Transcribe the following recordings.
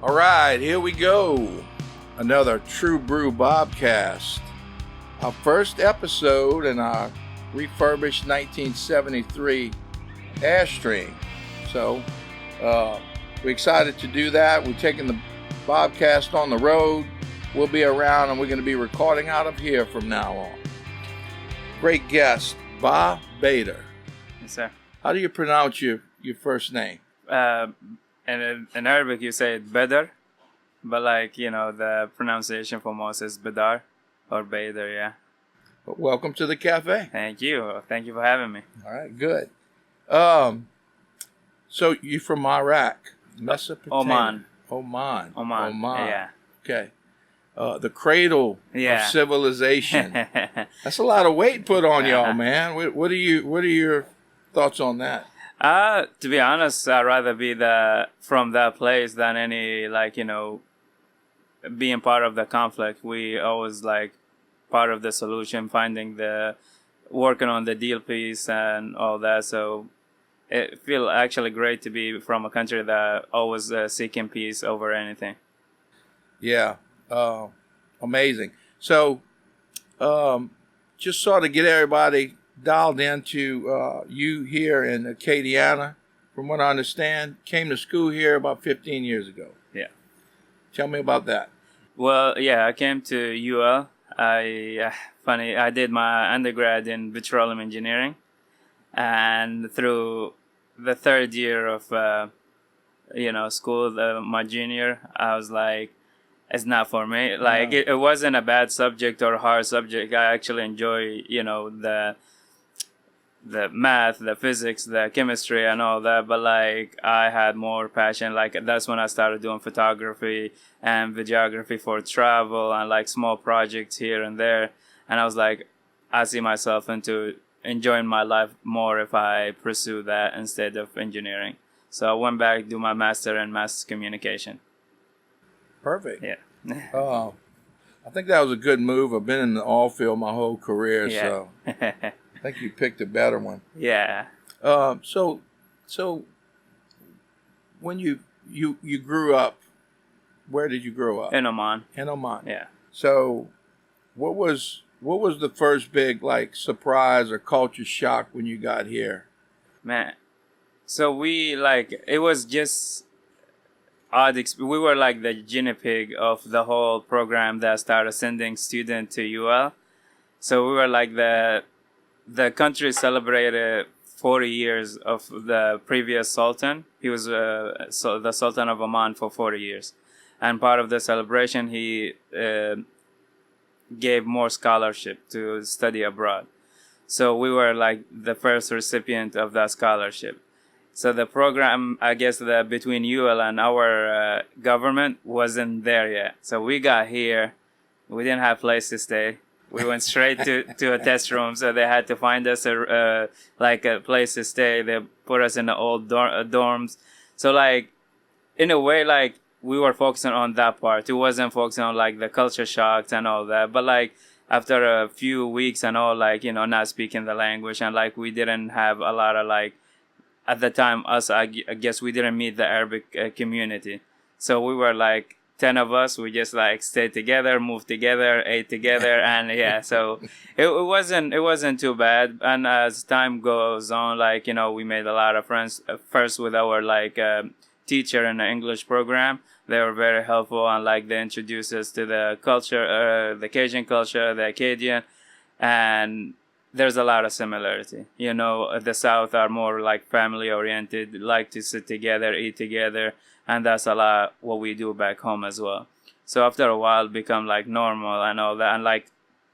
All right, here we go. Another True Brew Bobcast. Our first episode in our refurbished 1973 Airstream. So, we're excited to do that. We're taking the Bobcast on the road. We'll be around and we're going to be recording out of here from now on. Great guest, Bob Bader. Yes, sir. How do you pronounce your first name? In Arabic, you say it Badr, but the pronunciation for most is Badar or Bader, yeah. But welcome to the cafe. Thank you. Thank you for having me. All right, good. So you're from Iraq, Mesopotamia? Oman. Oman. Yeah. Okay. The cradle of civilization. That's a lot of weight put on y'all, man. What are your thoughts on that? To be honest, I'd rather be from that place than any being part of the conflict. We always part of the solution, working on the deal piece and all that. So it feels actually great to be from a country that always seeking peace over anything. Yeah. Amazing. So, just sort of get everybody dialed into you here in Acadiana. From what I understand, came to school here about 15 years ago. Yeah. Tell me about that. Well, yeah, I came to UL. I did my undergrad in petroleum engineering, and through the third year of school, my junior, I was like, it's not for me. It wasn't a bad subject or a hard subject. I actually enjoy, the math, the physics, the chemistry and all that. But I had more passion. That's when I started doing photography and videography for travel and small projects here and there. And I was like, I see myself into enjoying my life more if I pursue that instead of engineering. So I went back to do my master in mass communication. Perfect. Yeah. I think that was a good move. I've been in the oil field my whole career, yeah. so I think you picked a better one. Yeah. So when you grew up, where did you grow up? In Oman. In Oman. Yeah. So what was the first big surprise or culture shock when you got here? Man. So it was just odd. We were the guinea pig of the whole program that started sending students to UL. So we were the country celebrated 40 years of the previous sultan. He was the Sultan of Oman for 40 years. And part of the celebration, he gave more scholarship to study abroad. So we were the first recipient of that scholarship. So the program, I guess, between UL and our government wasn't there yet. So we got here. We didn't have place to stay. We went straight to a test room. So they had to find us a place to stay. They put us in the old dorms. So in a way, we were focusing on that part. It wasn't focusing on the culture shocks and all that. But after a few weeks and all, not speaking the language and we didn't have a lot of at the time, I guess we didn't meet the Arabic community. So we were 10 of us. We just stayed together, moved together, ate together. And yeah, so it wasn't too bad. And as time goes on, we made a lot of friends. First with our teacher in the English program. They were very helpful and they introduced us to the culture, the Cajun culture, the Acadian. And there's a lot of similarity. The South are more family oriented, like to sit together, eat together, and that's a lot what we do back home as well. So after a while, it become normal and all that. And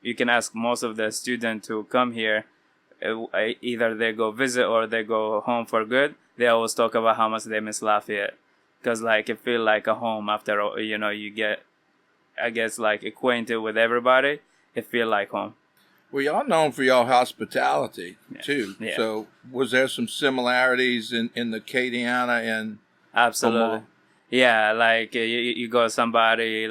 you can ask most of the students who come here, either they go visit or they go home for good. They always talk about how much they miss Lafayette, because it feel like a home after you get, I guess acquainted with everybody. It feel like home. Well, y'all known for y'all hospitality, too. Yeah. So was there some similarities in the Acadiana and Absolutely. Oman? Yeah, you go somebody,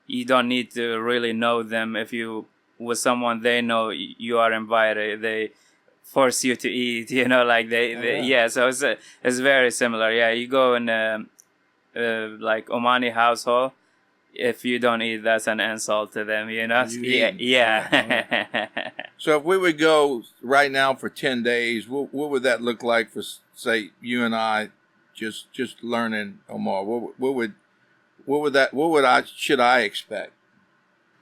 you don't need to really know them. If you with someone they know, you are invited. They force you to eat, they yeah. yeah. So it's very similar. Yeah, you go in like Omani household, if you don't eat, that's an insult to them, you know? Yeah. So if we would go right now for 10 days, what would that look like for, say, you and I just learning Omar? Should I expect?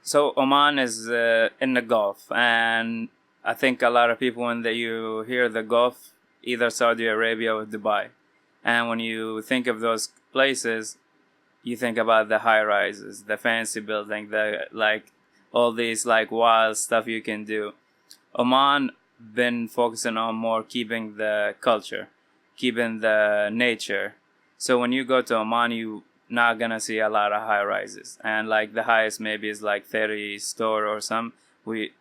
So Oman is in the Gulf, and I think a lot of people, when you hear the Gulf, either Saudi Arabia or Dubai. And when you think of those places, you think about the high rises, the fancy building, the like all these like wild stuff you can do. Oman been focusing on more keeping the culture, keeping the nature. So when you go to Oman, you not gonna see a lot of high rises, and like the highest maybe is like 30 store or some. We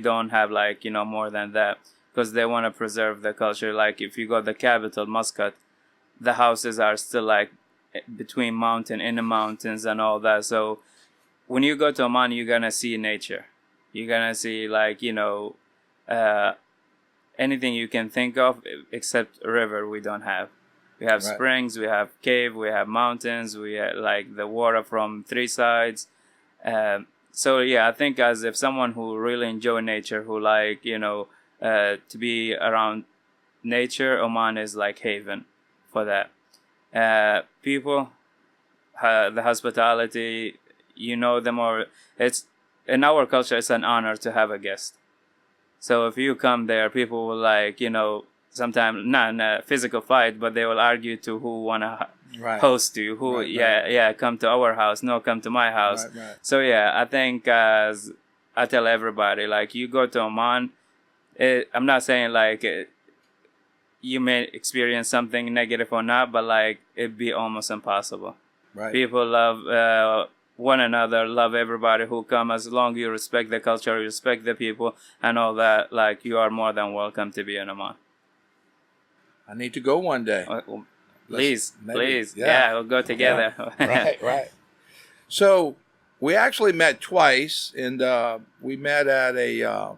don't have like more than that, because they want to preserve the culture. Like if you go to the capital Muscat, the houses are still like between in the mountains and all that. So when you go to Oman, you're gonna see nature. You're gonna see like anything you can think of except a river. We don't have. We have Right. springs, we have cave, we have mountains, we have like the water from three sides. So yeah, I think as if someone who really enjoy nature, who like to be around nature, Oman is like haven for that. People, the hospitality, them, or it's in our culture, it's an honor to have a guest. So if you come there, people will like sometimes not in a physical fight, but they will argue to who wanna host you, who Right. come to our house, no, come to my house. Right. So yeah, I think as I tell everybody, like you go to Oman, I'm not saying like you may experience something negative or not, but like it'd be almost impossible. Right. People love one another, love everybody who come, as long as you respect the culture, you respect the people and all that. Like you are more than welcome to be in Oman. I need to go one day. Please. Yeah. We'll go together. Yeah. Right. So we actually met twice, and we met at a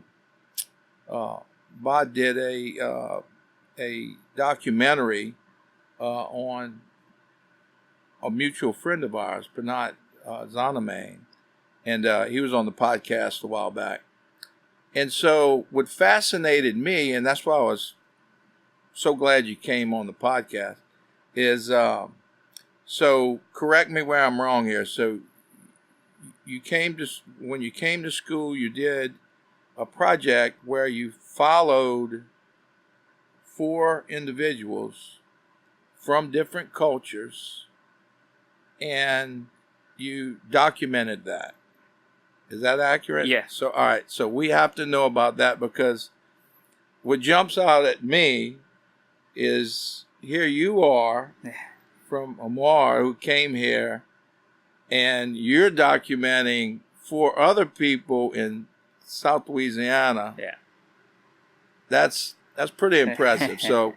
Bod did a documentary on a mutual friend of ours, Panat Zanamain, and he was on the podcast a while back. And so what fascinated me, and that's why I was so glad you came on the podcast, is so correct me where I'm wrong here. So when you came to school, you did a project where you followed 4 individuals from different cultures, and you documented that. Is that accurate? Yeah. So all right. So we have to know about that, because what jumps out at me is here you are from Omar, who came here, and you're documenting 4 other people in South Louisiana. Yeah. That's pretty impressive. So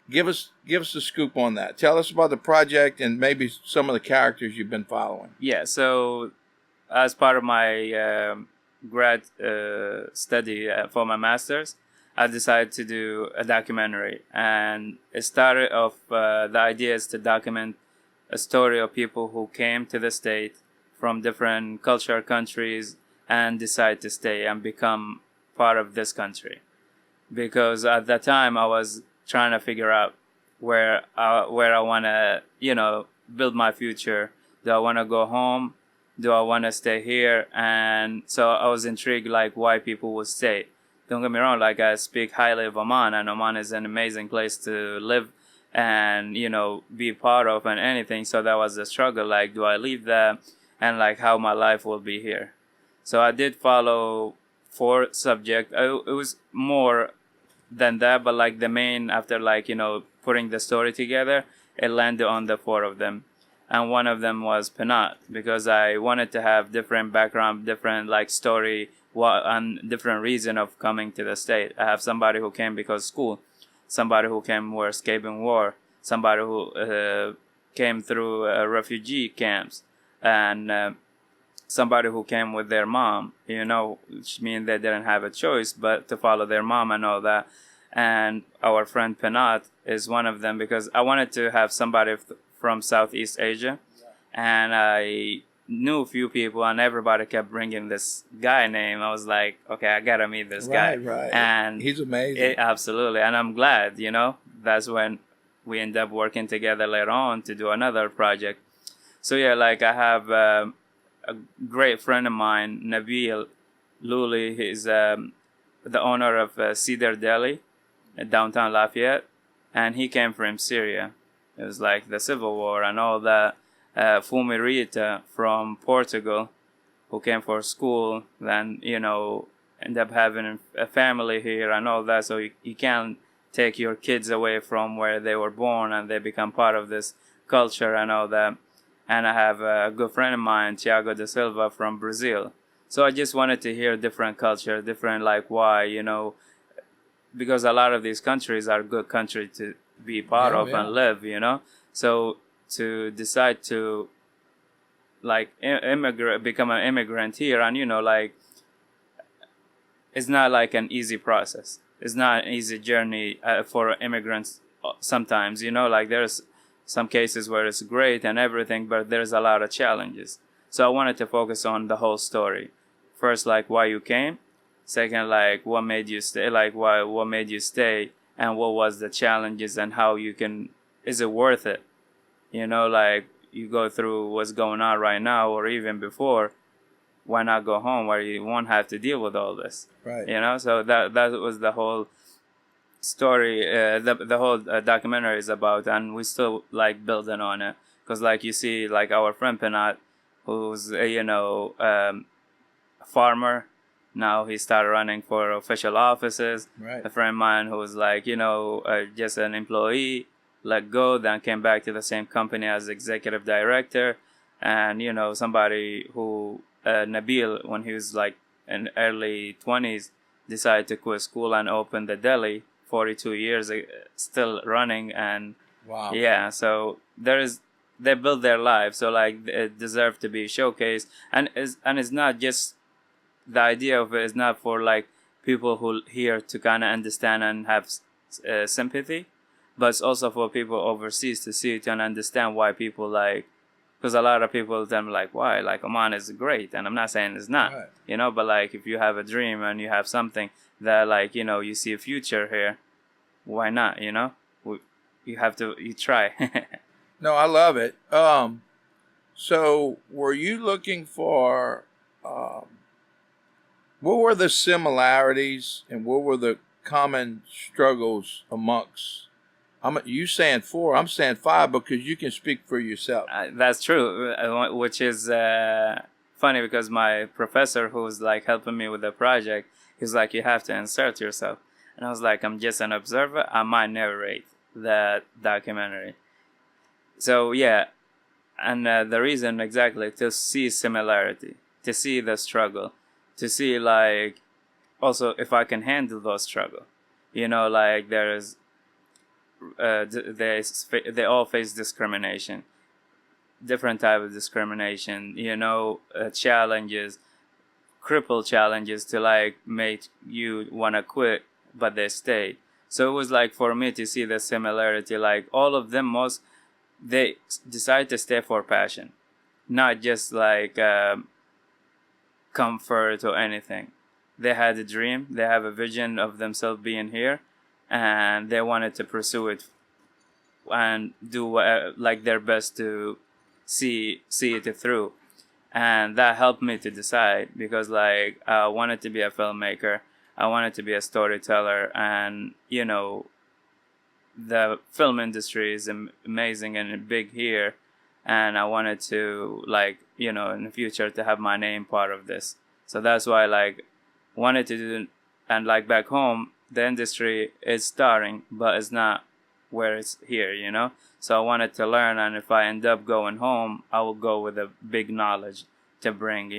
give us the scoop on that. Tell us about the project and maybe some of the characters you've been following. Yeah. So as part of my grad study for my master's, I decided to do a documentary, and it started off the idea is to document a story of people who came to the state from different cultural countries and decide to stay and become part of this country. Because at that time I was trying to figure out where I want to build my future. Do I want to go home? Do I want to stay here? And so I was intrigued like why people would stay. Don't get me wrong, like I speak highly of Oman, and Oman is an amazing place to live and be part of and anything. So that was the struggle, like do I leave that, and like how my life will be here. So I did follow 4 subjects. It was more than that, but like the main, after like putting the story together, it landed on the 4 of them. And one of them was Penat, because I wanted to have different background, different like story, and different reason of coming to the state. I have somebody who came because school, somebody who came were escaping war, somebody who came through refugee camps, and somebody who came with their mom, which means they didn't have a choice but to follow their mom and all that. And our friend Penat is one of them, because I wanted to have somebody from Southeast Asia, and I knew a few people, and everybody kept bringing this guy name. I was like, okay, I gotta meet this guy. Right. And he's amazing. Absolutely, and I'm glad. That's when we end up working together later on to do another project. So yeah, like I have a great friend of mine, Nabil Luli. He's the owner of Cedar Deli in downtown Lafayette, and he came from Syria. It was like the Civil War and all that. Fumi Rita from Portugal, who came for school, then, end up having a family here and all that. So you can't take your kids away from where they were born and they become part of this culture and all that. And I have a good friend of mine, Tiago da Silva from Brazil. So I just wanted to hear different culture, different like why, because a lot of these countries are good country to be part of and live, So to decide to like become an immigrant here, and it's not like an easy process. It's not an easy journey for immigrants. Sometimes, like there's some cases where it's great and everything, but there's a lot of challenges. So I wanted to focus on the whole story. First, like why you came. Second, like what made you stay. Like what made you stay, and what was the challenges, and how you can. Is it worth it? Like you go through what's going on right now, or even before. Why not go home where you won't have to deal with all this? Right. So that was the whole story. The whole documentary is about, and we still like building on it, because like you see, like our friend Penat, who's a farmer. Now he started running for official offices. Right. A friend of mine who was like just an employee, let go, then came back to the same company as executive director, and somebody who Nabil, when he was like in early 20s, decided to quit school and open the deli. 42 years still running, and wow. Yeah, so they built their life, so like it deserved to be showcased, and it's not just the idea of it is not for like people who here to kind of understand and have sympathy, but it's also for people overseas to see it and understand why people like, because a lot of people tell me like, why, like Oman is great, and I'm not saying it's not, right. But like if you have a dream and you have something that like you see a future here, why not? You have to try. No, I love it. So were you looking for what were the similarities and what were the common struggles amongst? You saying 4, I'm saying 5, because you can speak for yourself. That's true, which is funny, because my professor who was like helping me with the project, he's like, you have to insert yourself. And I was like, I'm just an observer. I might narrate that documentary. So yeah, and the reason exactly to see similarity, to see the struggle, to see like also if I can handle those struggle. Like there's they all face discrimination, different type of discrimination. Challenges, cripple challenges to like make you want to quit, but they stay. So it was like for me to see the similarity, like all of them they decide to stay for passion, not just like comfort or anything. They had a dream, they have a vision of themselves being here, and they wanted to pursue it and do like their best to see it through. And that helped me to decide, because like I wanted to be a filmmaker, I wanted to be a storyteller, and the film industry is amazing and big here, and I wanted to like in the future to have my name part of this. So that's why like wanted to do, and like back home the industry is starting, but it's not where it's here, So I wanted to learn, and if I end up going home, I will go with a big knowledge to bring,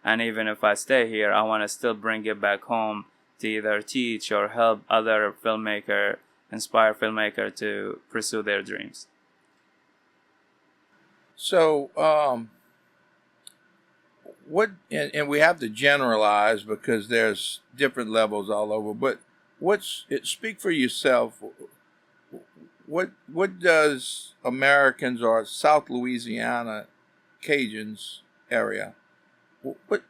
And even if I stay here, I want to still bring it back home to either teach or help other inspire filmmaker to pursue their dreams. So, what, and we have to generalize because there's different levels all over, but speak for yourself. what does Americans or South Louisiana Cajuns area, what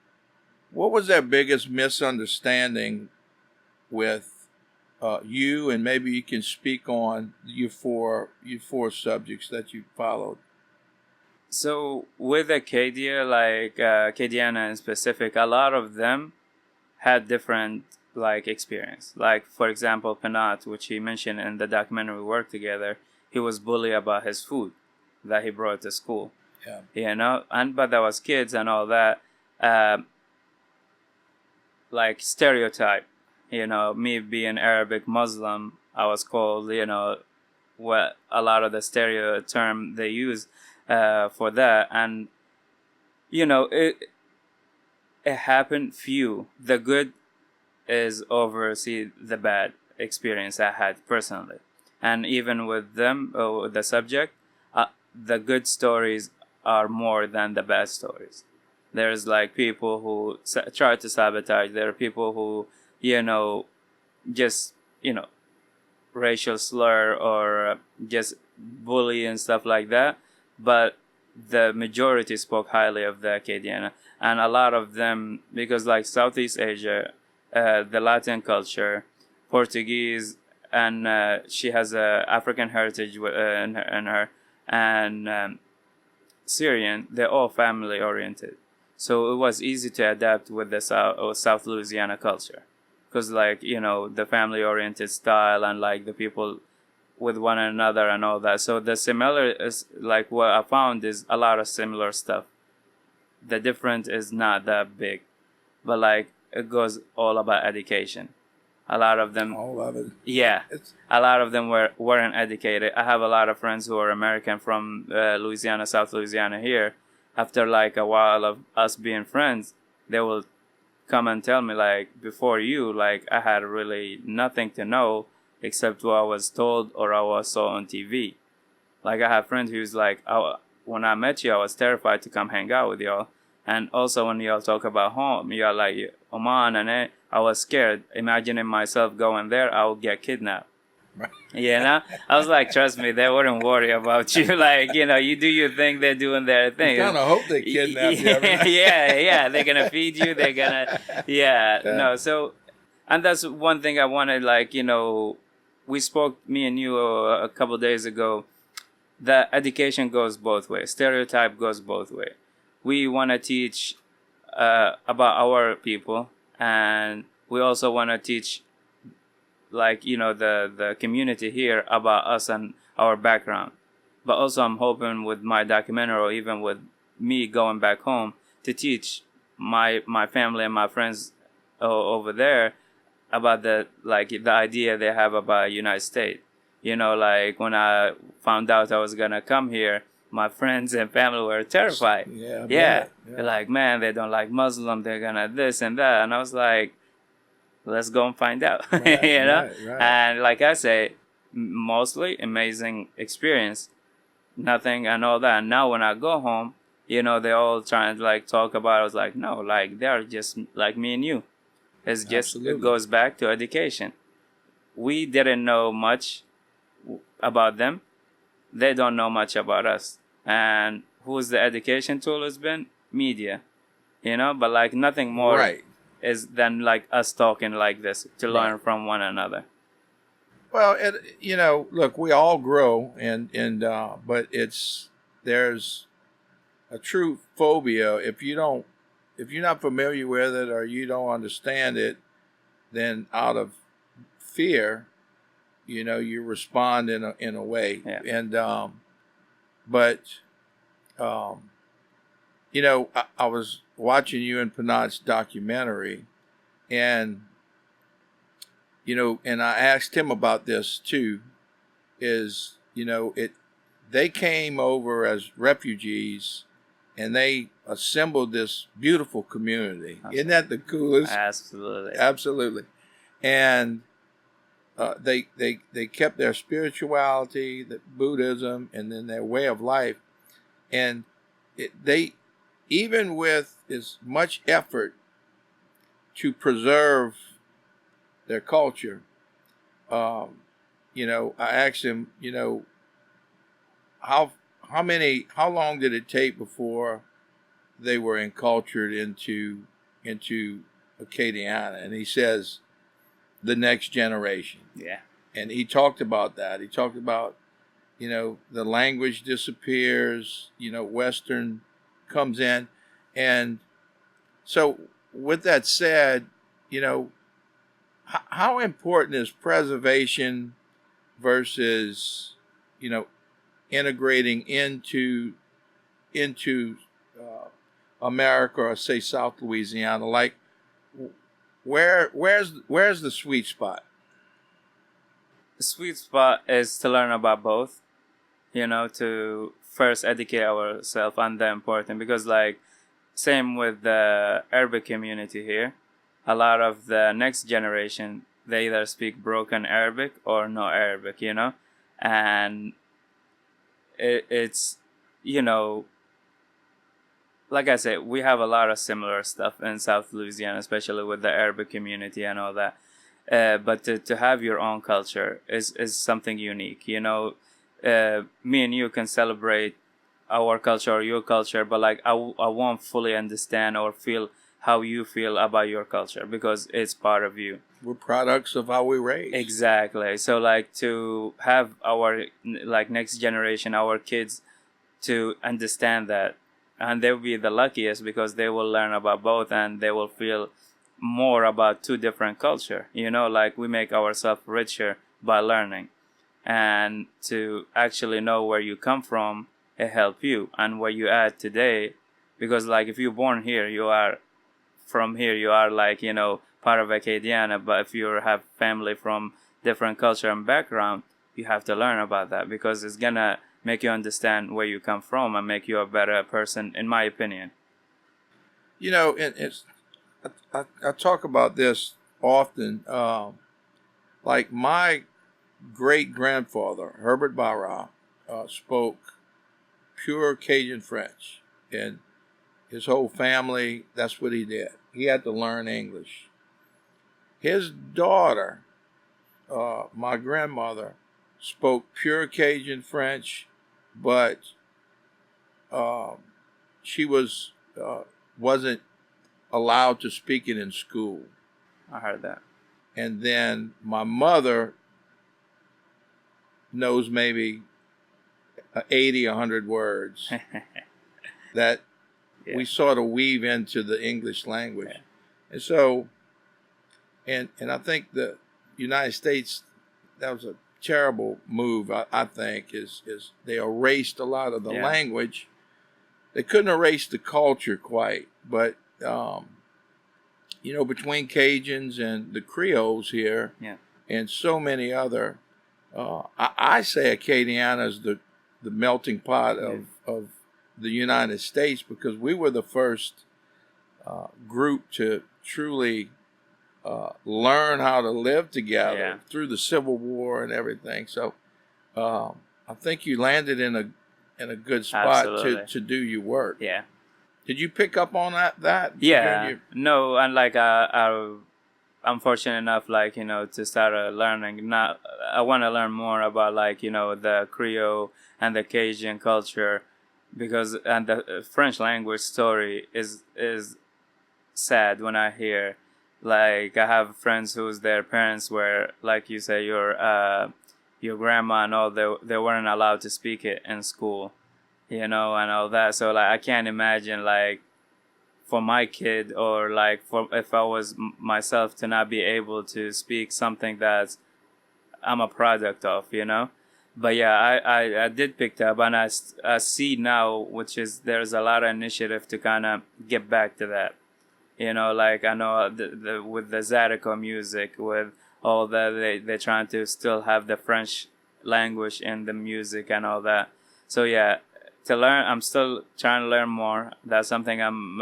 what was their biggest misunderstanding with you, and maybe you can speak on your four subjects that you followed. So with Acadia, like Acadiana in specific, a lot of them had different like experience. Like for example, Penat, which he mentioned in the documentary we worked together, he was bullied about his food that he brought to school. Yeah. You know, and but that was kids and all that. Like stereotype. You know, me being Arabic Muslim, I was called, you know, what a lot of the stereo term they use for that, and you know, it happened few. The good is oversee the bad experience I had personally, and even with them, the subject, the good stories are more than the bad stories. There's like people who try to sabotage. There are people who, you know, just, you know, racial slur or just bully and stuff like that. But the majority spoke highly of the Acadiana. And a lot of them, because like Southeast Asia, the Latin culture, Portuguese, and she has a African heritage in her, and Syrian, they're all family oriented. So it was easy to adapt with the South Louisiana culture, because like, you know, the family oriented style and like the people with one another and all that. So the similar is like what I found is a lot of similar stuff. The difference is not that big, but like it goes all about education. A lot of them, All of it. yeah, a lot of them weren't educated. I have a lot of friends who are American from Louisiana, South Louisiana here. After like a while of us being friends, they will come and tell me like, before you, like I had really nothing to know except what I was told or I was saw on TV. Like I have friends who's like, when I met you, I was terrified to come hang out with y'all. And also when y'all talk about home, y'all like Oman and I was scared. Imagining myself going there, I would get kidnapped. Right. You know, I was like, trust me, they wouldn't worry about you. Like, you know, you do your thing, they're doing their thing. You kind of hope they kidnap you. Every night. Yeah, they're gonna feed you. They're gonna, no. So, and that's one thing I wanted. Like, you know, we spoke, me and you, a couple of days ago. That education goes both ways. Stereotype goes both ways. We want to teach about our people, and we also want to teach, like, you know, the community here about us and our background. But also I'm hoping with my documentary, or even with me going back home, to teach my family and my friends over there about the idea they have about United States. You know, like when I found out I was gonna come here, my friends and family were terrified. Yeah. They're like, man, they don't like Muslim, they're gonna this and that. And I was like, let's go and find out. Right, you know, right. And like I say, mostly amazing experience, nothing and all that. And now when I go home, you know, they all trying to like talk about it. I was like, no, like they're just like me and you. It's just, it goes back to education. We didn't know much about them. They don't know much about us. And who's the education tool has been? Media. You know, but like nothing more Right. is than like us talking like this to learn from one another. Well, you know, look, we all grow, but there's a true phobia. If you're not familiar with it or you don't understand it, then out of fear, you know, you respond in a way. Yeah. And you know, I was watching you in Penat's documentary, and you know, and I asked him about this too. Is, you know, they came over as refugees, and they assembled this beautiful community. Isn't that the coolest? Absolutely. And they kept their spirituality, the Buddhism, and then their way of life, and they, even with as much effort to preserve their culture, I asked him, how how long did it take before they were encultured into Acadiana? And he says the next generation. Yeah. And he talked about that. He talked about, the language disappears, Western comes in. And so with that said, how important is preservation versus, integrating into America, or say South Louisiana? Like, where's the sweet spot? The sweet spot is to learn about both, to first educate ourselves on the important, because like same with the Arabic community here, a lot of the next generation, they either speak broken Arabic or no Arabic, and it's, like I said, we have a lot of similar stuff in South Louisiana, especially with the Arabic community and all that. But to have your own culture is something unique. Me and you can celebrate our culture or your culture, but like I won't fully understand or feel how you feel about your culture because it's part of you. We're products of how we raise. Exactly. So like to have our like next generation, our kids, to understand that, and they'll be the luckiest because they will learn about both and they will feel more about two different culture. Like we make ourselves richer by learning, and to actually know where you come from, it help you and where you at today, because like if you're born here, you are from here, you are like part of Acadiana. But if you have family from different culture and background, you have to learn about that because it's gonna make you understand where you come from and make you a better person, in my opinion. I talk about this often. Like my great grandfather, Herbert Barra, spoke pure Cajun French, and his whole family, that's what he did. He had to learn English. His daughter, my grandmother, spoke pure Cajun French, but she wasn't allowed to speak it in school. I heard that. And then my mother knows maybe 80, 100 words that we sort of weave into the English language. Yeah. And so, and I think the United States, that was a terrible move, I think, is they erased a lot of the language. They couldn't erase the culture quite, but, between Cajuns and the Creoles here, and so many other, I say Acadiana is the melting pot of the United States, because we were the first group to truly learn how to live together through the Civil War and everything. So I think you landed in a good spot to do your work. Yeah. Did you pick up on that? Yeah. No, and like I'm fortunate enough, like, to start learning. I want to learn more about, like, the Creole and the Cajun culture, because and the French language story is sad when I hear, like, I have friends whose their parents were, like you say, your grandma and all, they weren't allowed to speak it in school, and all that. So like I can't imagine, like, for my kid, or like for if I was myself, to not be able to speak something that I'm a product of, But yeah, I did pick up, and I see now, which is there's a lot of initiative to kind of get back to that. Like I know with the Zydeco music, with all that, they're trying to still have the French language in the music and all that. So yeah, to learn, I'm still trying to learn more. That's something I'm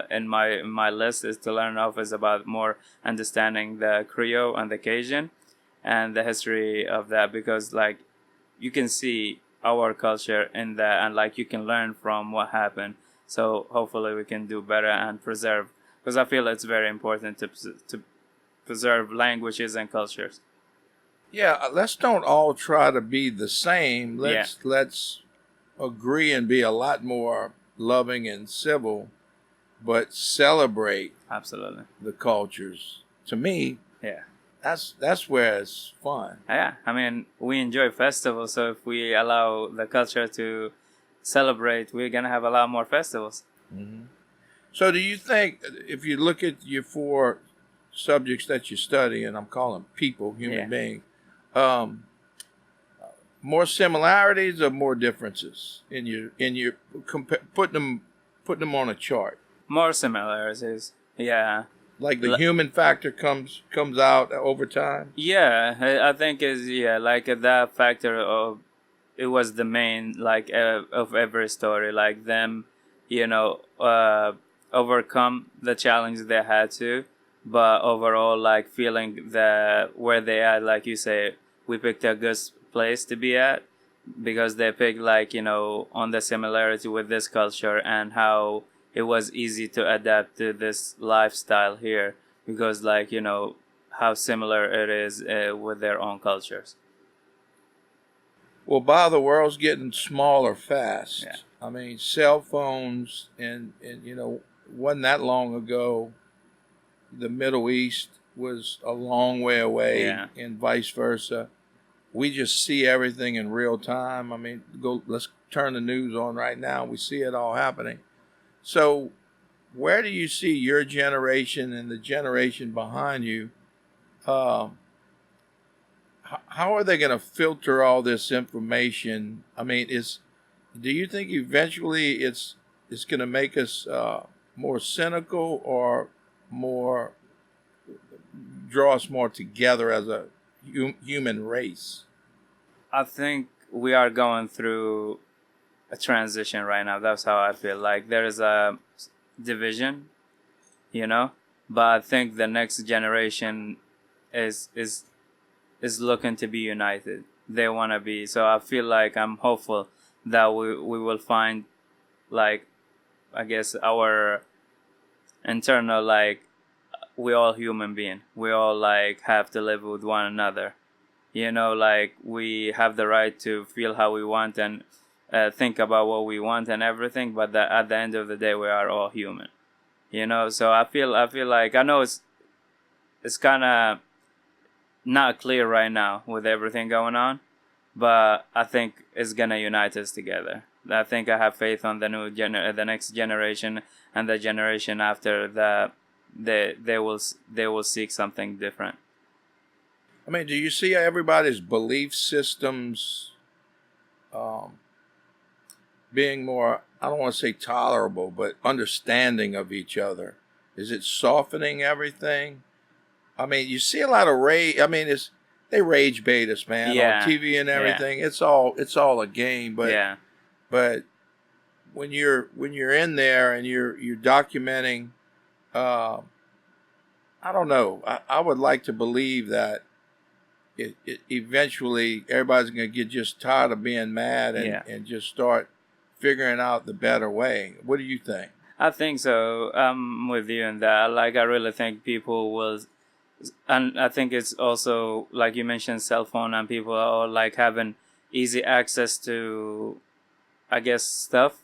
in my list, is to learn of, is about more understanding the Creole and the Cajun and the history of that, because like you can see our culture in that, and like you can learn from what happened. So hopefully we can do better and preserve, because I feel it's very important to preserve languages and cultures. Yeah, let's don't all try to be the same. Yeah, Let's agree and be a lot more loving and civil, but celebrate absolutely. the cultures. To me, Yeah. that's where it's fun. Yeah, I mean, we enjoy festivals, so if we allow the culture to celebrate, we're gonna have a lot more festivals. Hmm. So, do you think if you look at your four subjects that you study, and I'm calling people human Yeah, beings, um, more similarities or more differences in your putting them on a chart? more similarities. Yeah, Like the L- human factor comes out over time. yeah. I think is yeah, like that factor of it was the main like of every story, like them, you know, overcome the challenge they had to, but overall like feeling that where they at, like you say, we picked a good place to be at because they picked like on the similarity with this culture and how it was easy to adapt to this lifestyle here because like how similar it is with their own cultures. Well, Bob, the world's getting smaller Yeah, fast. I mean, cell phones and wasn't that long ago. The Middle East was a long way away, yeah. and vice versa. We just see everything in real time. I mean, let's turn the news on right now. We see it all happening. So, where do you see your generation and the generation behind you? Uh, how are they going to filter all this information? I mean, do you think eventually it's going to make us more cynical or more draw us more together as a human race? I think we are going through a transition right now. That's how I feel. Like there is a division, you know, but I think the next generation is is is looking to be united. They want to be. So I feel like I'm hopeful that we will find like I guess our internal like we all human being. We all like have to live with one another. Like we have the right to feel how we want and think about what we want and everything, but at the end of the day we are all human. So I feel like I know it's kind of not clear right now with everything going on, but I think it's gonna unite us together. I think I have faith on the next generation and the generation after that. They will seek something different. I mean, do you see everybody's belief systems um, being more, I don't want to say tolerable, but understanding of each other? Is it softening everything? I mean, you see a lot of rage. I mean, they rage bait us, man, on Yeah, TV and yeah, everything. It's all a game, but yeah, but when you're in there and you're documenting, uh, I don't know. I would like to believe that it eventually everybody's going to get just tired of being mad and yeah. and just start figuring out the better way. What do you think? I think so. I'm with you in that. Like, I really think people will, and I think it's also like you mentioned, cell phone, and people are like having easy access to, I guess, stuff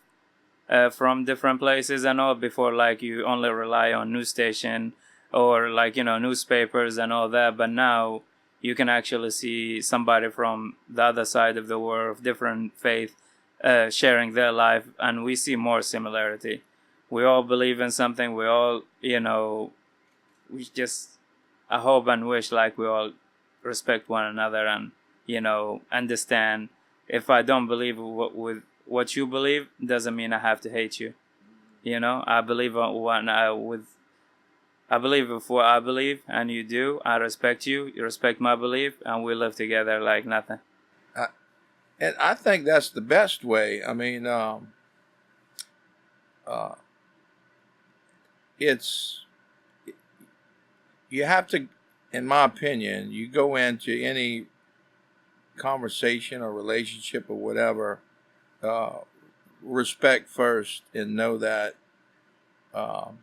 from different places and all. Before, like you only rely on news station or like newspapers and all that, but now you can actually see somebody from the other side of the world, of different faith, sharing their life, and we see more similarity. We all believe in something. We all, we just, I hope and wish like we all respect one another and understand. If I don't believe with what you believe, doesn't mean I have to hate you. I believe on one with I believe with what I believe, and you do. I respect you. You respect my belief, and we live together like nothing. I, and I think that's the best way. I mean, uh, it's you have to, in my opinion, you go into any conversation or relationship or whatever, uh, respect first and know that um,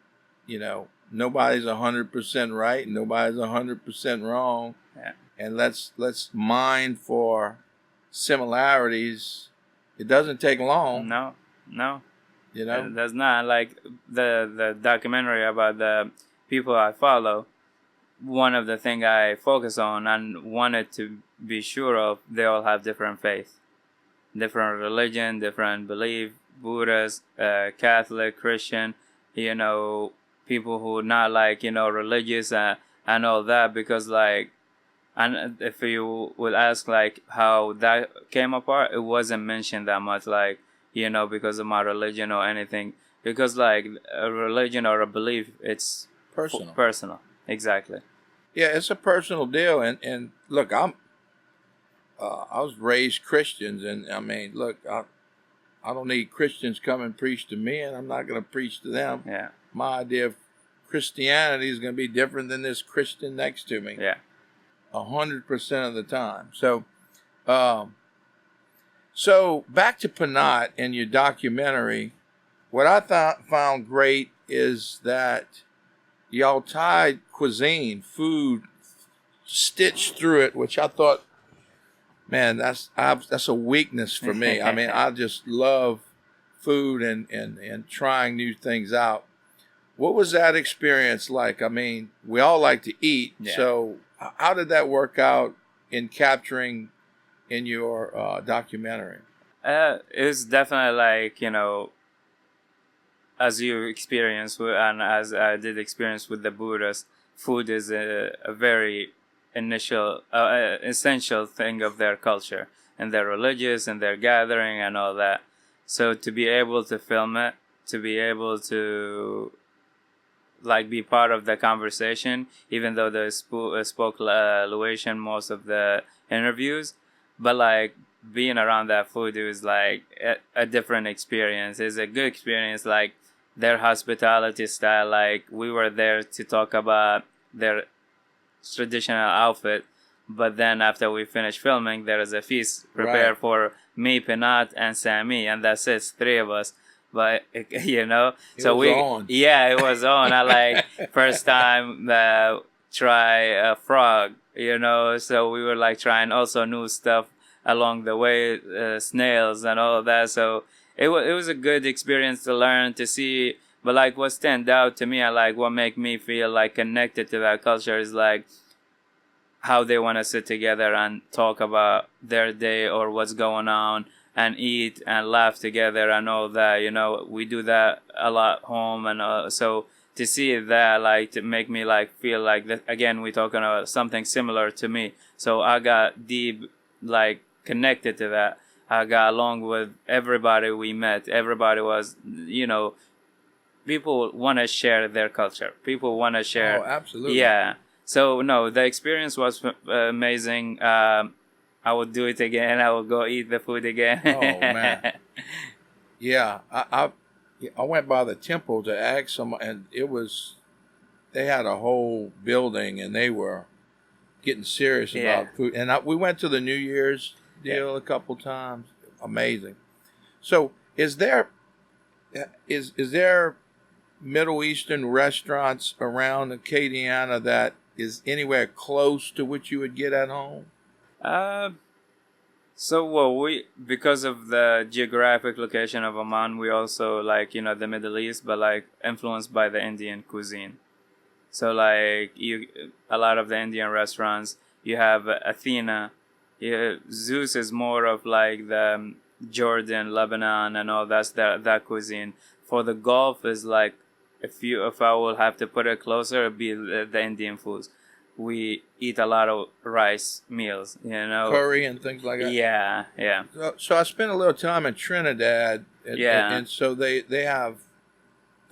nobody's 100% right and nobody's 100% wrong, Yeah. and let's mine for similarities. It doesn't take long. No. You know, That's not like the documentary about the people I follow. One of the thing I focus on and wanted to be sure of, they all have different faith, different religion, different belief. Buddhist, Catholic, Christian, people who not like religious and all that, because like, and if you would ask like how that came apart, it wasn't mentioned that much, like because of my religion or anything, because like a religion or a belief, it's personal. Exactly. Yeah, it's a personal deal, and look, I was raised Christians, and I mean, look, I don't need Christians come and preach to me, and I'm not going to preach to them. Yeah. My idea of Christianity is going to be different than this Christian next to me. Yeah. 100% of the time. So back to Penat and your documentary. What I found great is that y'all tied cuisine, food, stitched through it, which I thought, man, that's a weakness for me. I mean, I just love food and trying new things out. What was that experience like? I mean, we all like to eat, so how did that work out in capturing in your documentary? It was definitely like, as you experience and as I did experience with the Buddhists, food is a very essential thing of their culture and their religious and their gathering and all that. So to be able to film it, to be able to like be part of the conversation, even though they spoke Laotian most of the interviews, but like being around that food, it was like a different experience. It's a good experience, like their hospitality style. Like we were there to talk about their traditional outfit, but then after we finished filming, there is a feast prepared for me, Penat, and Sammy, and that's it, three of us. But it was on. I like first time try a frog, so we were like trying also new stuff along the way, snails and all of that. So it was a good experience to learn, to see. But like what stand out to me, what make me feel like connected to that culture is like how they want to sit together and talk about their day or what's going on, and eat and laugh together and all that. We do that a lot home, and so to see that, like, to make me like feel like that again, we're talking about something similar to me. So I got deep, like, connected to that. I got along with everybody we met. Everybody was, people want to share their culture. People want to share. Oh, absolutely. Yeah. So no, the experience was amazing. I would do it again. I would go eat the food again. Oh man. Yeah, I went by the temple to ask someone, and they had a whole building, and they were getting serious about food. And we went to the New Year's deal a couple times. Amazing. So is there Middle Eastern restaurants around Acadiana that is anywhere close to what you would get at home? We, because of the geographic location of Oman, we also like, the Middle East, but like influenced by the Indian cuisine. So like a lot of the Indian restaurants, you have Athena. Zeus is more of like the Jordan, Lebanon, and all that cuisine. For the Gulf is like, if I will have to put it closer, it'd be the Indian foods. We eat a lot of rice meals, curry and things like that. Yeah. So I spent a little time in Trinidad, and so they have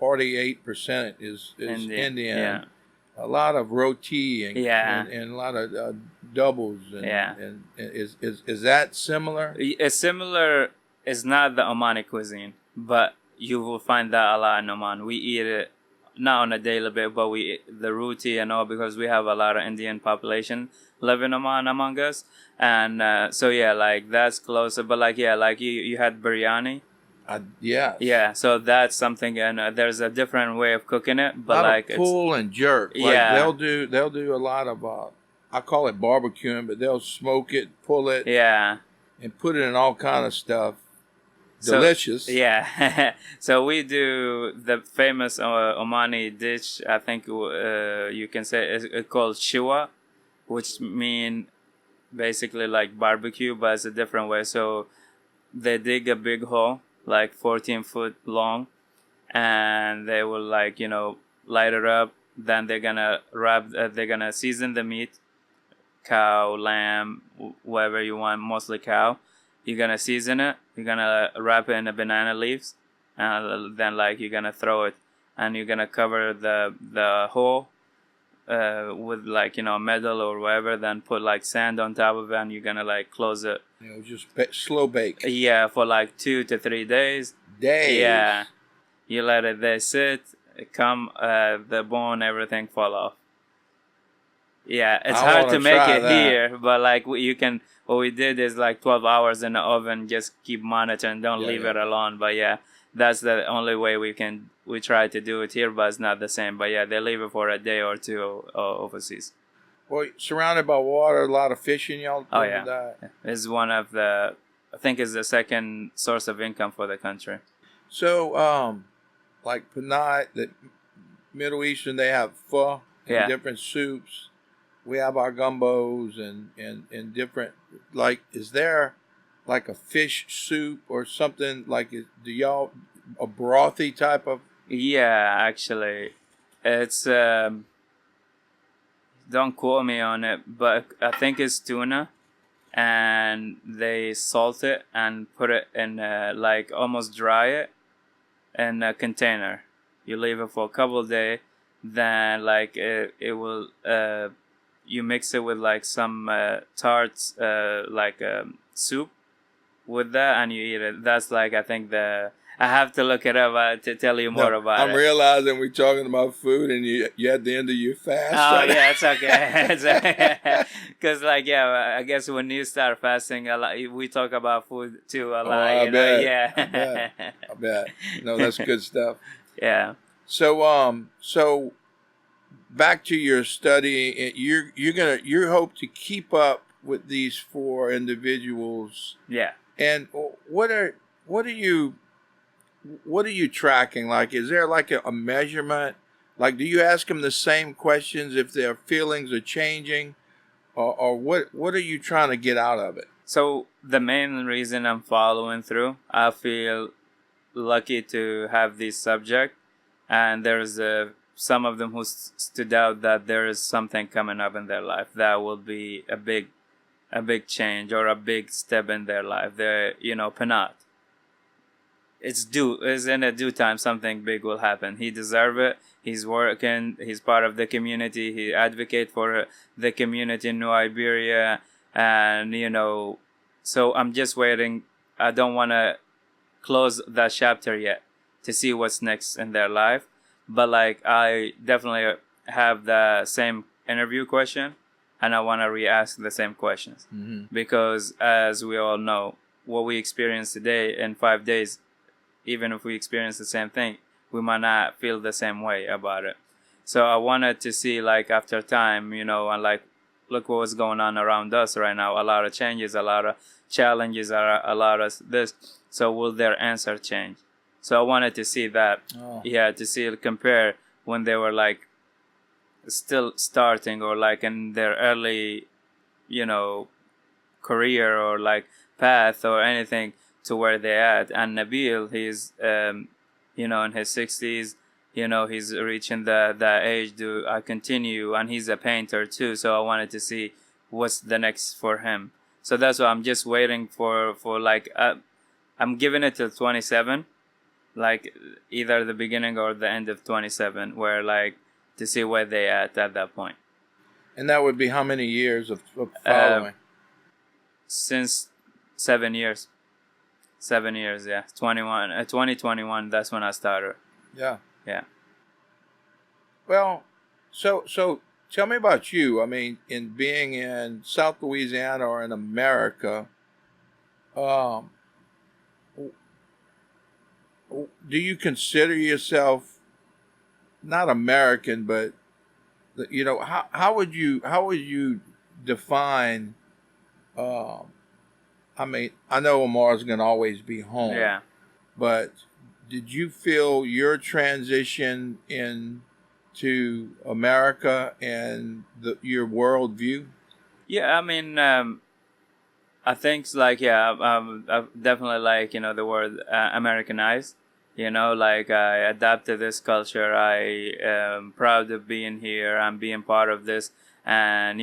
48% is Indian. Yeah. A lot of roti and a lot of doubles. And is that similar? It's similar. It's not the Omani cuisine, but you will find that a lot in Oman. We eat it not on a daily basis, but we eat the roti and all, because we have a lot of Indian population living in Oman among us. And like that's closer. But like you had biryani. Yeah, so that's something, and there's a different way of cooking it, but a lot like of pull and jerk. They'll do a lot of I call it barbecuing, but they'll smoke it, pull it, Yeah. and put it in all kind of stuff. So, Delicious. yeah. So we do the famous Omani dish. I think you can say it's called shiwa, which mean basically like barbecue, but it's a different way. So they dig a big hole, like 14 foot long, and they will like light it up. Then they're gonna they're gonna season the meat, cow, lamb, whatever you want, mostly cow. You're gonna season it. You're gonna wrap it in a banana leaves, and then like you're gonna throw it, and you're gonna cover the hole with like metal or whatever. Then put like sand on top of it, and you're gonna like close it. Just slow bake. Yeah, for like 2 to 3 days. Days. Yeah, you let it there sit, come, the bone, everything fall off. Yeah, it's hard to make it here, but like you can. What we did is like 12 hours in the oven, just keep monitoring, don't leave it alone. But yeah, that's the only way we try to do it here, but it's not the same. But yeah, they leave it for a day or two overseas. Well, surrounded by water, a lot of fishing, y'all. Oh yeah, it's one of the. I think it's the second source of income for the country. So, like Penat, the Middle Eastern, they have pho and different soups. We have our gumbos and different, like, is there like a fish soup or something like, do y'all, a brothy type of? Yeah, actually, it's, don't quote me on it, but I think it's tuna, and they salt it and put it in, like, almost dry it in a container. You leave it for a couple of days, then, like, it will, you mix it with like some tarts, like soup with that, and you eat it. That's like, I think I have to look it up to tell you more about it. I'm realizing we're talking about food, and you at the end of your fast. Oh yeah, it's okay. Because like I guess when you start fasting, a lot, we talk about food too a lot. I bet. Yeah. I bet. No, that's good stuff. Yeah. So back to your study, you hope to keep up with these 4 individuals. Yeah. And what are you tracking? Like, is there like a measurement? Like, do you ask them the same questions if their feelings are changing, or what are you trying to get out of it? So the main reason I'm following through, I feel lucky to have this subject, and there's some of them who stood out that there is something coming up in their life that will be a big change or a big step in their life. They're, Penat. It's in a due time, something big will happen. He deserves it. He's working. He's part of the community. He advocates for the community in New Iberia. And, so I'm just waiting. I don't want to close that chapter yet to see what's next in their life. But like, I definitely have the same interview question, and I want to re-ask the same questions. Mm-hmm. Because as we all know, what we experience today in 5 days, even if we experience the same thing, we might not feel the same way about it. So I wanted to see, like, after time, and like, look what's going on around us right now. A lot of changes, a lot of challenges, a lot of this. So will their answer change? So I wanted to see that, compare when they were like still starting or like in their early, career or like path or anything to where they're at. And Nabil, he's, in his 60s, he's reaching the age to continue, and he's a painter too. So I wanted to see what's the next for him. So that's why I'm just waiting for like, I'm giving it till 27. Like either the beginning or the end of 27, where like to see where they at that point. And that would be how many years of following? Since 7 years. 7 years, yeah. 2021, that's when I started. Yeah. Yeah. Well, so tell me about you. I mean, in being in South Louisiana or in America, do you consider yourself not American, but how would you define? Uh, I mean, I know Omar's going to always be home, Yeah. but did you feel your transition into America and your worldview? Yeah, I mean, I think it's like, yeah, I definitely like, the word Americanized. Like I adapted this culture. I am proud of being here and being part of this, and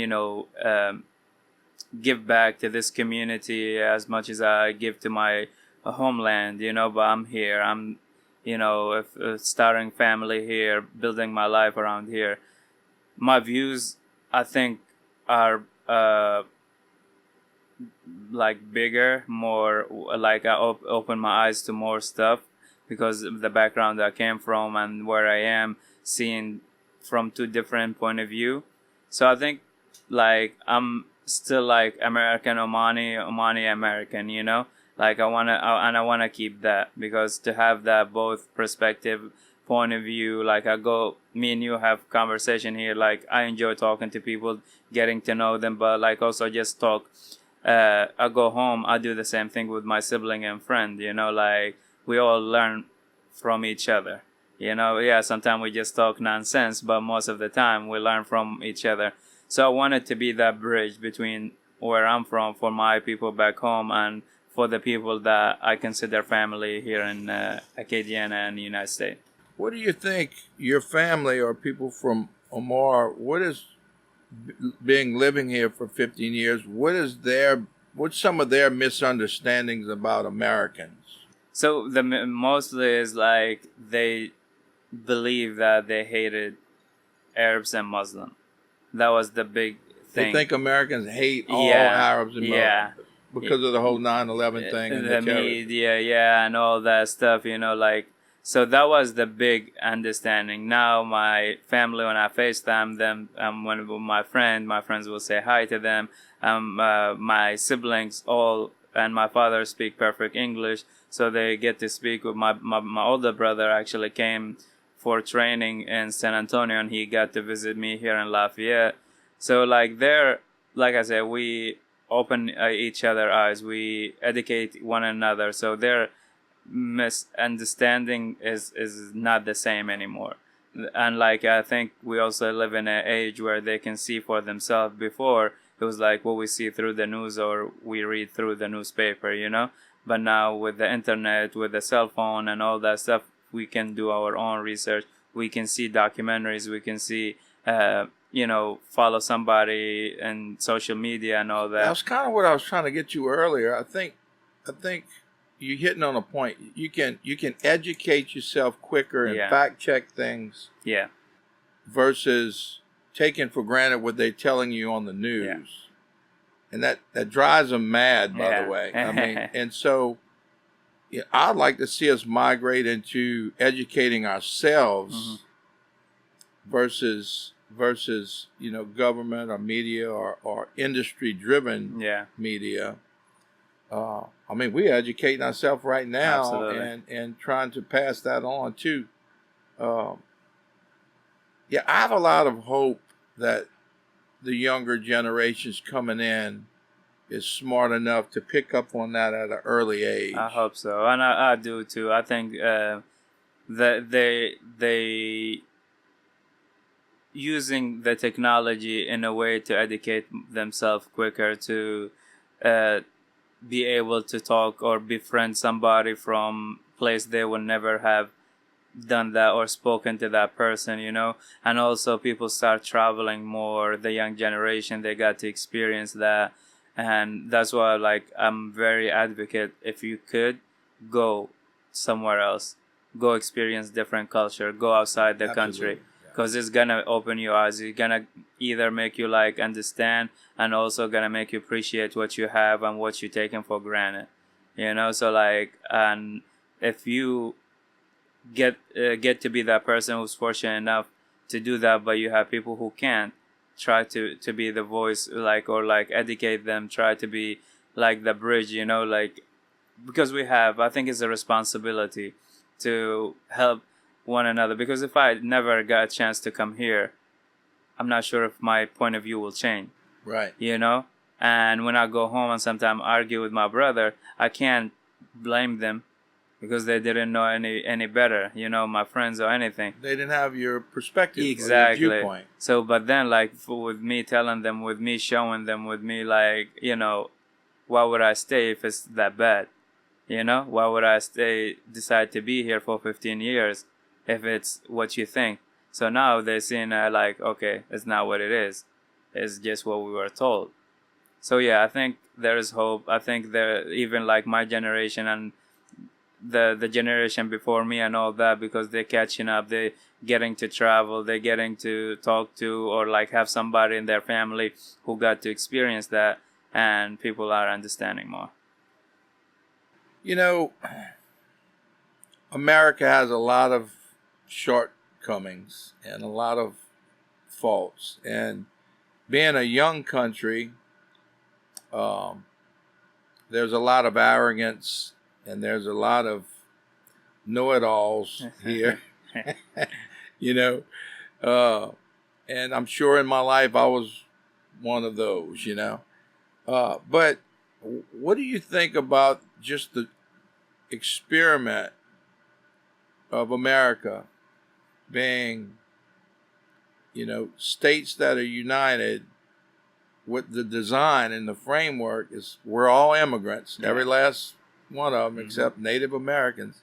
give back to this community as much as I give to my homeland. But I'm here. I'm, starting family here, building my life around here. My views, I think, are like bigger, more like I open my eyes to more stuff because of the background I came from and where I am, seeing from two different point of view. So I think like I'm still like American Omani American, like I wanna keep that because to have that both perspective point of view, like me and you have conversation here, like I enjoy talking to people, getting to know them, but like also just talk. I go home, I do the same thing with my sibling and friend, like we all learn from each other. Yeah, sometimes we just talk nonsense, but most of the time we learn from each other. So I wanted to be that bridge between where I'm from for my people back home and for the people that I consider family here in Acadiana and the United States. What do you think your family or people from Omar? What is being living here for 15 years? What's some of their misunderstandings about Americans? So mostly is like they believe that they hated Arabs and Muslim. That was the big They thing. think Americans hate all Yeah, Arabs and yeah. Muslims because of the whole 9/11 thing and The the terrorism. media, yeah, and all that stuff, like. So that was the big understanding. Now my family, when I FaceTime them, when with my friends will say hi to them. My siblings all and my father speak perfect English, so they get to speak with my older brother. Actually came for training in San Antonio, and he got to visit me here in Lafayette. So like like I said, we open each other eyes, we educate one another. So their misunderstanding is not the same anymore. And like I think we also live in an age where they can see for themselves. Before it was like what we see through the news or we read through the newspaper, but now with the internet, with the cell phone and all that stuff, we can do our own research. We can see documentaries, we can see follow somebody in social media and all that. That's kind of what I was trying to get you earlier. I think you're hitting on a point. You can educate yourself quicker and fact check things. Yeah. Versus taking for granted what they're telling you on the news. Yeah. And that drives them mad, by the way. I mean, and so I'd like to see us migrate into educating ourselves versus government or media or industry driven media. I mean, we're educating ourselves right now. Absolutely. and trying to pass that on too. I have a lot of hope that the younger generations coming in is smart enough to pick up on that at an early age. I hope so, and I do too. I think that they using the technology in a way to educate themselves quicker, to be able to talk or befriend somebody from place they would never have done that or spoken to that person, and also people start traveling more. The young generation, they got to experience that, and that's why like I'm very advocate, if you could go somewhere else, go experience different culture, go outside the country, because it's gonna open your eyes. It's gonna either make you like understand and also gonna make you appreciate what you have and what you're taking for granted, so like, and if you get to be that person who's fortunate enough to do that, but you have people who can't, try to be the voice, like, or like educate them, try to be like the bridge, like, because I think it's a responsibility to help one another, because if I never got a chance to come here, I'm not sure if my point of view will change. Right. you know. And when I go home and sometimes argue with my brother, I can't blame them because they didn't know any better, you know, my friends or anything. They didn't have your perspective Exactly. or your viewpoint. So, but then, like, with me telling them, with me showing them, with me, like, you know, why would I stay if it's that bad? You know, why would I decide to be here for 15 years if it's what you think? So now they're seeing, like, okay, it's not what it is. It's just what we were told. So yeah, I think there is hope. I think there, even like my generation and the generation before me and all that, because they're catching up, they're getting to travel, they're getting to talk to or like have somebody in their family who got to experience that, and people are understanding more. You know, America has a lot of shortcomings and a lot of faults. And being a young country, there's a lot of arrogance and there's a lot of know-it-alls here, you know. And I'm sure in my life I was one of those, you know. But what do you think about just the experiment of America being, you know, states that are united with the design and the framework is we're all immigrants, every last one of them, except Native Americans,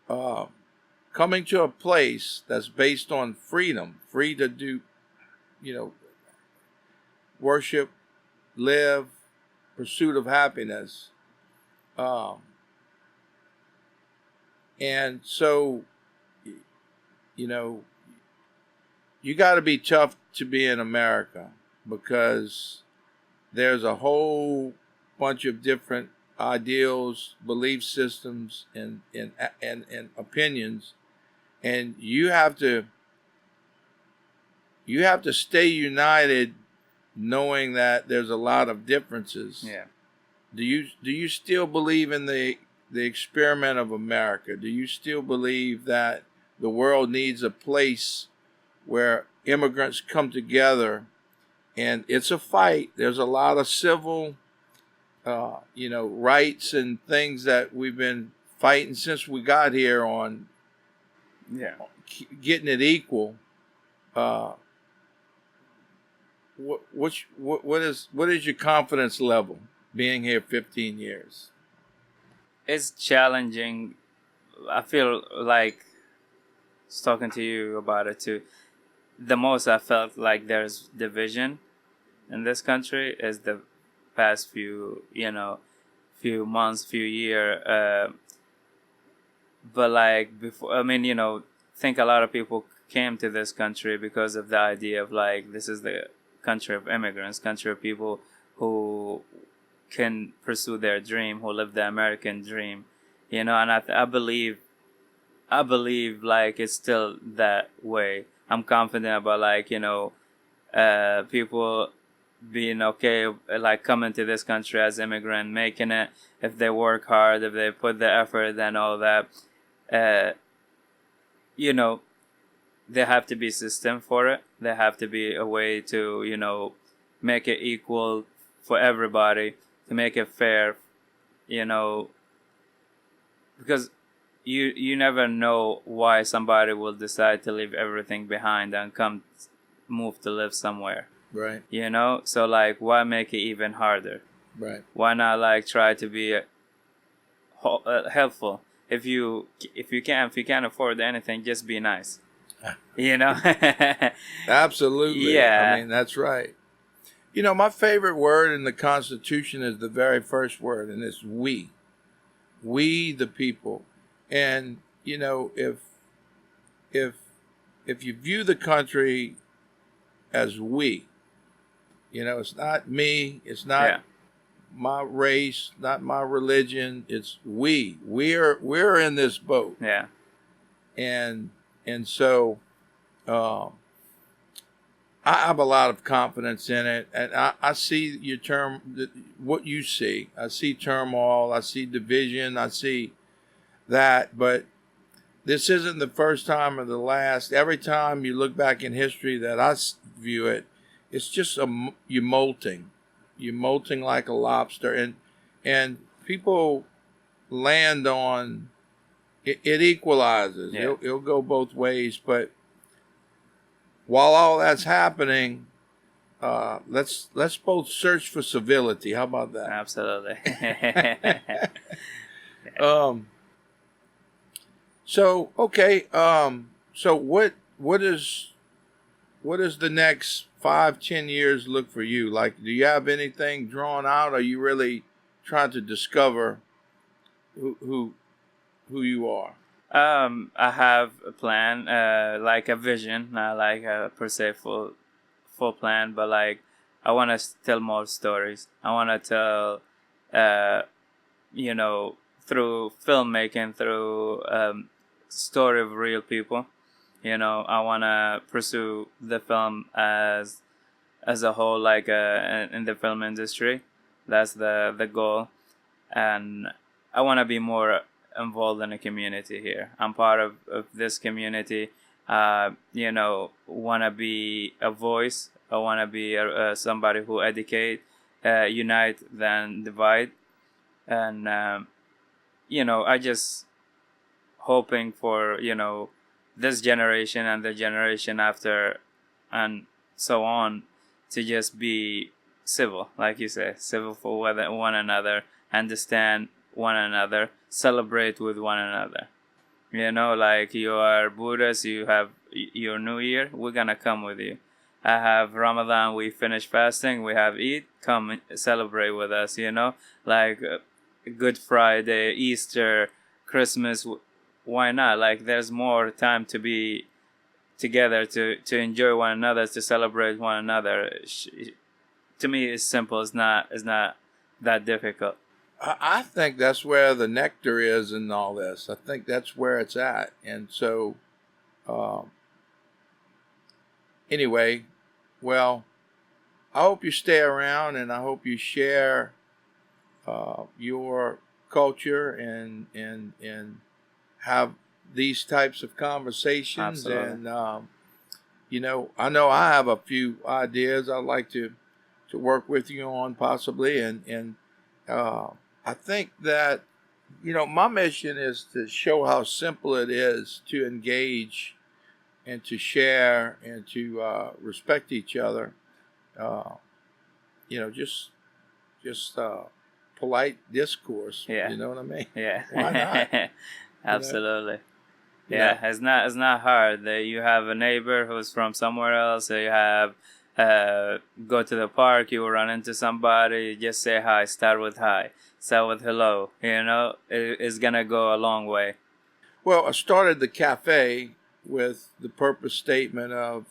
coming to a place that's based on freedom, free to do, you know, worship, live, pursuit of happiness. And so, you know, you got to be tough to be in America because there's a whole bunch of different ideals, belief systems, and opinions, and you have to stay united, knowing that there's a lot of differences. Yeah. Do you still believe in the experiment of America? Do you still believe that the world needs a place where immigrants come together? And it's a fight. There's a lot of civil, you know, rights and things that we've been fighting since we got here on getting it equal. What is your confidence level being here 15 years? It's challenging. I feel like talking to you about it too. The most I felt like there's division in this country is the past few months, few year. But like before, I mean, you know, think a lot of people came to this country because of the idea of like this is the country of immigrants, country of people who can pursue their dream, who live the American dream, you know. And I believe like it's still that way. I'm confident about like, you know, people being okay, like coming to this country as immigrant, making it if they work hard, if they put the effort and all that. You know, there have to be system for it. There have to be a way to, you know, make it equal for everybody, to make it fair, you know, because you never know why somebody will decide to leave everything behind and move to live somewhere. Right. You know, so like why make it even harder? Right. Why not like try to be helpful? If you can't afford anything, just be nice. You know. Absolutely. Yeah. I mean, that's right. You know, my favorite word in the Constitution is the very first word, and it's we. We the people. And, you know, if you view the country as we, you know, it's not me, it's not my race, not my religion, it's we. We're in this boat. Yeah. And so I have a lot of confidence in it, and I see what you see. I see turmoil, I see division, I see that, but this isn't the first time or the last. Every time you look back in history that I view it, it's just you're molting like a lobster, and people land on it. It equalizes. Yeah. It'll go both ways, but while all that's happening, let's both search for civility. How about that? Absolutely. So okay. So what does the next 5-10 years look for you? Like, do you have anything drawn out? Are you really trying to discover who you are? I have a plan, like a vision, not like a per se full plan, but like I want to tell more stories. I want to tell, through filmmaking, through story of real people. I want to pursue the film as a whole, like in the film industry. That's the goal, and I want to be more involved in the community here. I'm part of this community. Want to be a voice. I want to be somebody who educate, unite, then divide, and I just hoping for this generation and the generation after, and so on, to just be civil, like you say, civil for one another, understand one another, celebrate with one another. Like you are Buddhist, you have your New Year, we're gonna come with you. I have Ramadan, we finish fasting, we have Eid, come celebrate with us, like Good Friday, Easter, Christmas, why not? Like there's more time to be together, to enjoy one another, to celebrate one another. To me, it's simple. It's not that difficult. I think that's where the nectar is in all this. I think that's where it's at. And so, anyway, well, I hope you stay around, and I hope you share your culture and have these types of conversations. Absolutely. And I know I have a few ideas I'd like to work with you on, possibly, and I think that my mission is to show how simple it is to engage and to share and to respect each other. Just polite discourse. Yeah. You know what I mean? Yeah. Why not? Absolutely. Yeah, it's not hard. You have a neighbor who's from somewhere else. You have go to the park. You will run into somebody. Just say hi. Start with hi. Start with hello. It's gonna go a long way. Well, I started the cafe with the purpose statement of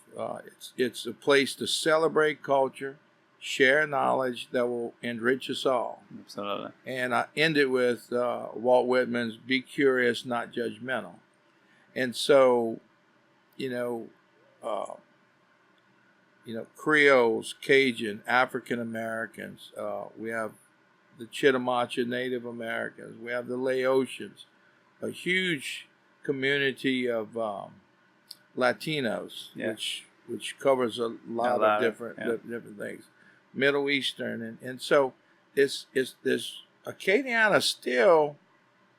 it's a place to celebrate culture, share knowledge that will enrich us all. Absolutely. And I end it with Walt Whitman's "Be curious, not judgmental." And so, Creoles, Cajun, African Americans. We have the Chitimacha Native Americans. We have the Laotians. A huge community of Latinos, Yeah. which covers a lot of different things. Middle Eastern, and so it's this Acadiana still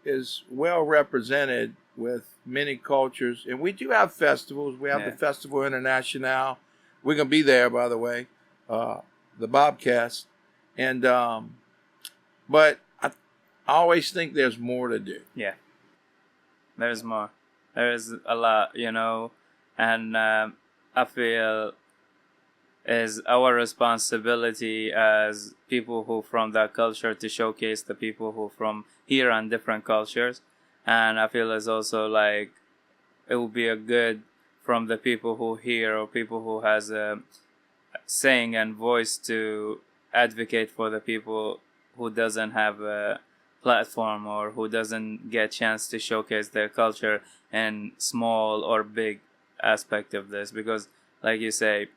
is well represented with many cultures, and we do have festivals. We have the Festival International. We're gonna be there, by the way, the Bobcast, and but I always think there's more to do. Yeah, there's more. There's a lot, and I feel is our responsibility as people who from that culture to showcase the people who from here and different cultures. And I feel it's also like it will be a good from the people who hear or people who has a saying and voice to advocate for the people who doesn't have a platform or who doesn't get a chance to showcase their culture in small or big aspect of this. Because like you say,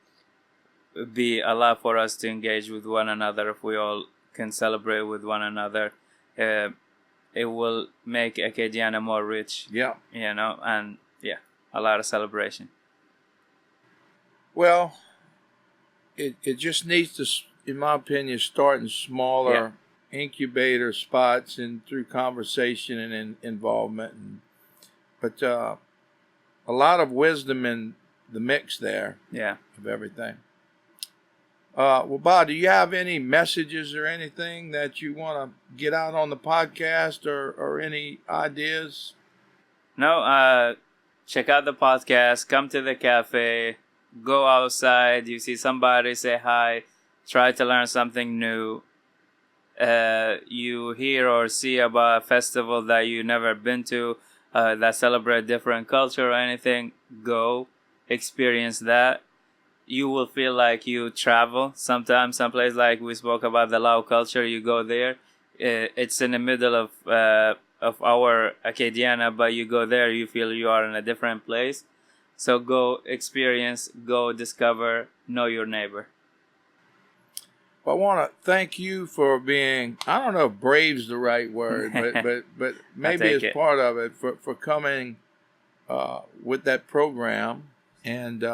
it'd be a lot for us to engage with one another. If we all can celebrate with one another, it will make Acadiana more rich. Yeah. And a lot of celebration. Well, it just needs to, in my opinion, start in smaller incubator spots and through conversation and involvement. But a lot of wisdom in the mix there. Yeah. Of everything. Well, Bob, do you have any messages or anything that you want to get out on the podcast or any ideas? No, check out the podcast, come to the cafe, go outside, you see somebody, say hi, try to learn something new. You hear or see about a festival that you never been to, that celebrate different culture or anything, go experience that. You will feel like you travel sometimes, someplace like we spoke about the Lao culture, you go there. It's in the middle of our Acadiana, but you go there, you feel you are in a different place. So go experience, go discover, know your neighbor. Well, I want to thank you for being, I don't know if brave's the right word, but maybe it's part of it, for coming with that program and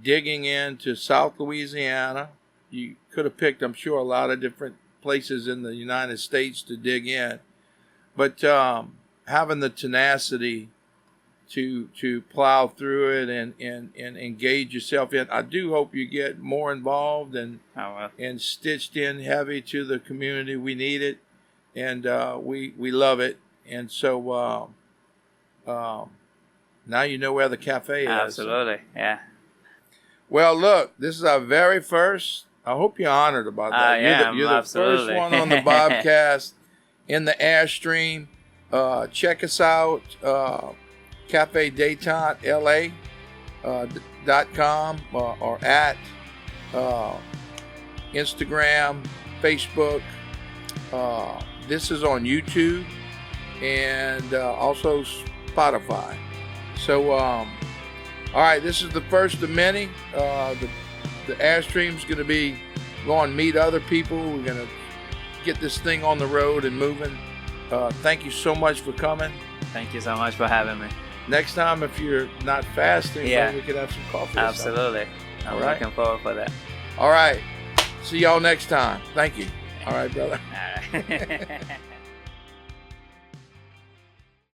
digging into South Louisiana. You could have picked, I'm sure, a lot of different places in the United States to dig in. But having the tenacity to plow through it and engage yourself in, I do hope you get more involved and stitched in heavy to the community. We need it, and we love it. And so now you know where the cafe is. Absolutely, yeah. Well, look, this is our very first. I hope you're honored about that. You're the first one on the Bobcast in the Airstream. Check us out, Cafe Detente LA.com or at Instagram, Facebook. This is on YouTube and also Spotify. So, all right, this is the first of many. The Airstream's going to be going to meet other people. We're going to get this thing on the road and moving. Thank you so much for coming. Thank you so much for having me. Next time, if you're not fasting, we could have some coffee. Absolutely. I'm looking forward for that. All right. See y'all next time. Thank you. All right, brother. All right.